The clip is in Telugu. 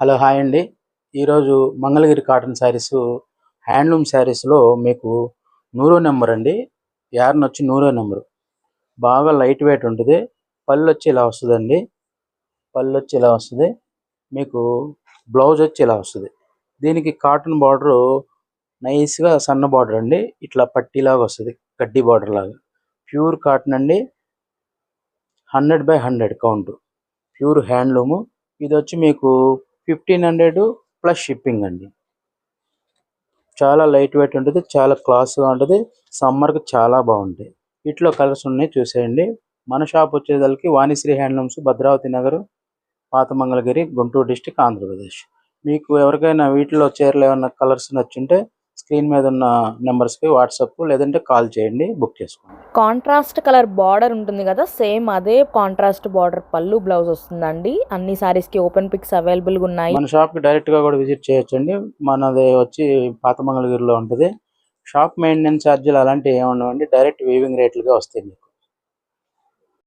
హలో హాయ్ అండి. ఈరోజు మంగళగిరి కాటన్ శారీస్ హ్యాండ్లూమ్ శారీస్లో మీకు 100 నెంబర్ అండి. యార్న్ వచ్చి 100 నెంబరు. బాగా లైట్ వెయిట్ ఉంటుంది. పళ్ళు వచ్చి ఇలా వస్తుందండి. పళ్ళు వచ్చి ఇలా వస్తుంది. మీకు బ్లౌజ్ వచ్చి ఇలా వస్తుంది. దీనికి కాటన్ బార్డరు నైస్గా సన్న బార్డర్ అండి. ఇట్లా పట్టీలాగా వస్తుంది, కడ్డీ బార్డర్ లాగా. ప్యూర్ కాటన్ అండి. 100/100 కౌంట్. Pure handloom. ఇది వచ్చి మీకు 1500 ప్లస్ షిప్పింగ్ అండి. చాలా లైట్ వెయిట్ ఉంటుంది, చాలా క్లాస్గా ఉంటుంది. సమ్మర్కి చాలా బాగుంటాయి. వీటిలో కలర్స్ ఉన్నాయి, చూసేయండి. మన షాప్ వచ్చేదానికి వాణిశ్రీ హ్యాండ్లూమ్స్, భద్రావతి నగర్, పాత మంగళగిరి, గుంటూరు డిస్టిక్, ఆంధ్రప్రదేశ్. మీకు ఎవరికైనా వీటిలో చీరలు ఏమన్నా కలర్స్ నచ్చుంటే స్క్రీన్ మీద ఉన్న నెంబర్స్కి వాట్సాప్ లేదంటే కాల్ చేయండి, బుక్ చేసుకోండి. కాంట్రాస్ట్ కలర్ బార్డర్ ఉంటుంది కదా, సేమ్ అదే కాంట్రాస్ట్ బార్డర్ పళ్ళు బ్లౌజ్ వస్తుందండి. అన్ని సారీస్కి ఓపెన్ పిక్స్ అవైలబుల్గా ఉన్నాయి. మన షాప్కి డైరెక్ట్గా కూడా విజిట్ చేయొచ్చండి. మనది వచ్చి పాత మంగళగిరిలో ఉంటుంది. షాప్ మెయింటెనెన్స్ ఛార్జీలు అలాంటివి ఏమి ఉండవండి. డైరెక్ట్ వీవింగ్ రేట్లుగా వస్తాయి మీకు.